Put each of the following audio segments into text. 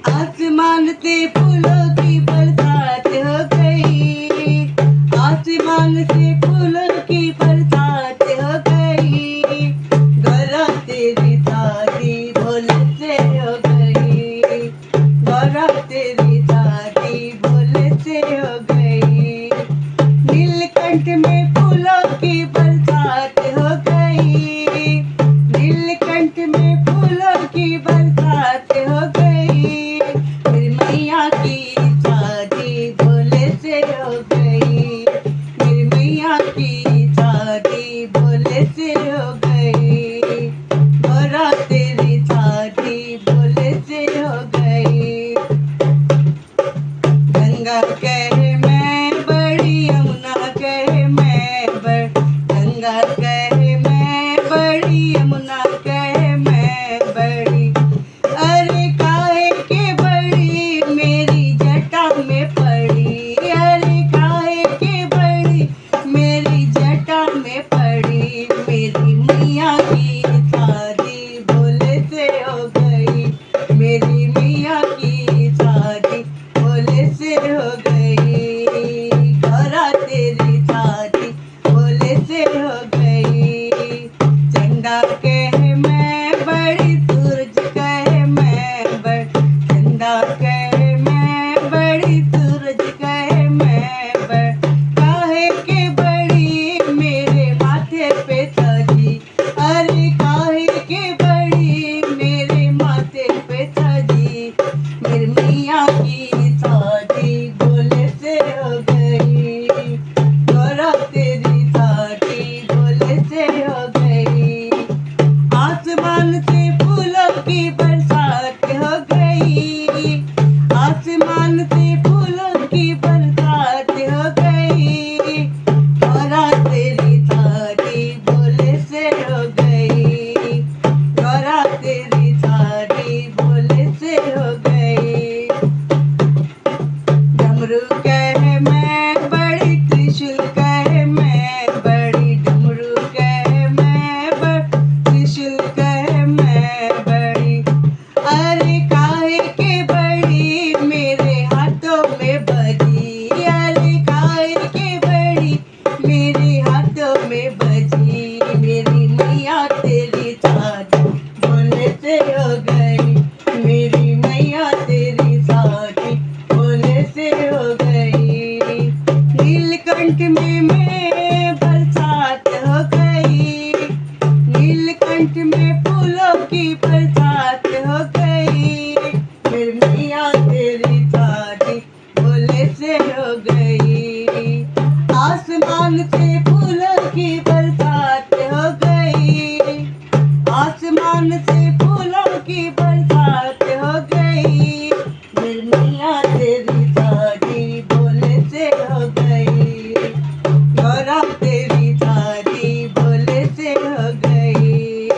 आसमान से फूलों की बरसात हो गई, आसमान से फूलों की बरसात हो गई, गौरा तेरी शादी भोले से हो गई, गौरा तेरी शादी भोले से हो गई। नीलकंठ में फूलों की बरसात हो गई, नीलकंठ में फूलों की बरसात हो गई, मेरी मैया की शादी भोले से हो गई, मेरी मैया की शादी भोले से हो गई, गौरा तेरी शादी भोले से हो गई। गंगा कहे मैं बड़ी, यमुना कहे मैं बड़, गंगा कहे मैं बड़ी, यमुना कहे मैं बड़ी, अरे काहे के बड़ी मेरी जटा में पड़ी, अरे काहे के बड़ी मेरी जटा में पड़ी, मेरी मैया की शादी भोले से हो गई, मेरी मैया की शादी भोले से हो गई, गौरा तेरी शादी भोले से हो गई। चंदा कहे मैं बड़ी, सूरज कहे मैं बड़, चंदा कहे मैं बड़ी, सूरज कहे मैं बड़, काहे के बड़ी मेरे माथे पे सजी, अरे काहे के बड़ी मेरे माथे पे सजी, मेरी मैया की शादी भोले से हो गई, गौरा तेरी शादी भोले से हो गई। आसमान से फूलों की बरसात हो गई, आसमान से फूलों की बरसात हो गई, गौरा तेरी शादी भोले से हो गई, गौरा तेरी शादी भोले से हो गई। डमरू कहे मैं बड़ी, त्रिशूल कहे मैं बड़ी, डमरू कहे मैं बड़ी, त्रिशूल कहे मैं बड़ी, अरे काहे के बड़ी मेरे हाथों में बजी, अरे काहे के बड़ी मेरे हाथों में बजी, मेरी मैया तेरी शादी भोले से हो गई, मेरी मैया तेरी शादी भोले से हो गई। नीलकंठ में मैं बरसात हो गई, नीलकंठ में फूलों की बरसात हो गई, मेरी मैया तेरी शादी भोले से हो गई। आसमान से फूलों की बरसात हो गई, आसमान से फूलों की बरसात हो गई, मेरी मैया तेरी शादी भोले से हो गई, गौरा तेरी शादी भोले से हो गई।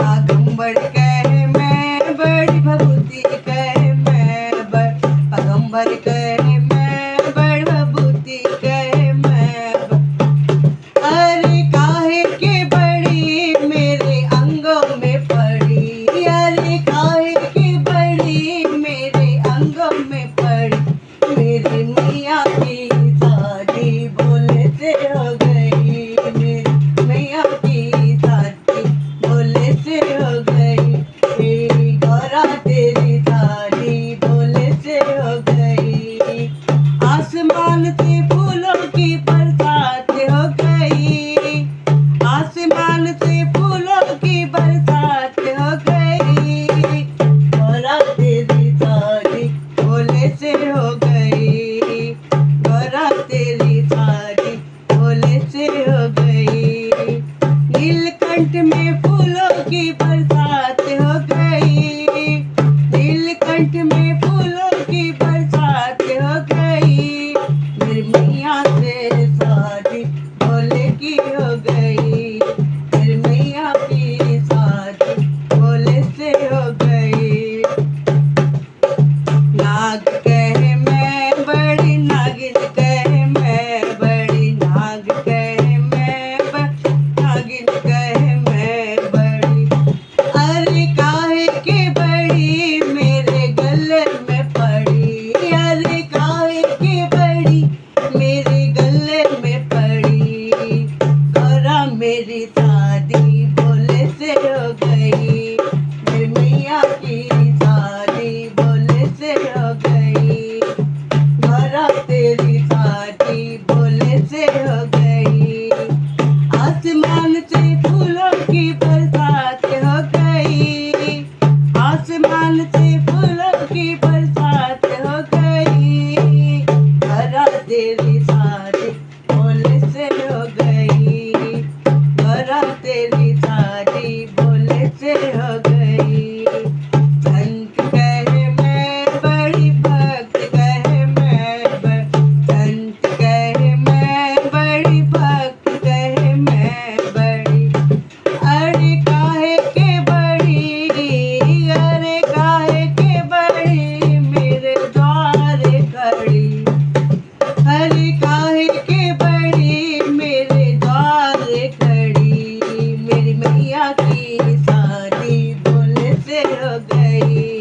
बागंबर कहे मैं बड़ी, भभूति कहे मैं बड़, बागंबर कहे मैं बड़, भभूति कहे मैं बड़, अरे काहे के बड़ी मेरे अंगों में पड़ी, अरे काहे के बड़ी मेरे अंगों में पड़ी, मेरी मैया की शादी भोले से हो गई, मेरी मैया की शादी भोले से हो गई, मेरी गौरा तेरी शादी भोले से हो गई। आसमान से फूलों की बरसात हो गई, आसमान से फूलों की बरसात हो गई, गौरा तेरी शादी भोले से हो गई, गौरा तेरी शादी भोले से हो गई। नीलकंठ में फूलों की बरसात हो गई, नील आसमान से फूलों की बरसात हो गई, भरा तेरी शादी भोले से हो गई, भरा तेरी शादी भोले से हो गई। संत कहे मैं बड़ी भक्त कहे संत कहे मैं बड़ी भक्त कहे मैं बड़ी। अरे काहे के बड़ी, अरे काहे के बड़ी मेरे द्वारे खड़ी, अरे काहे के बड़ी मेरे द्वारे खड़ी। मेरी मैया की शादी भोले से हो गई।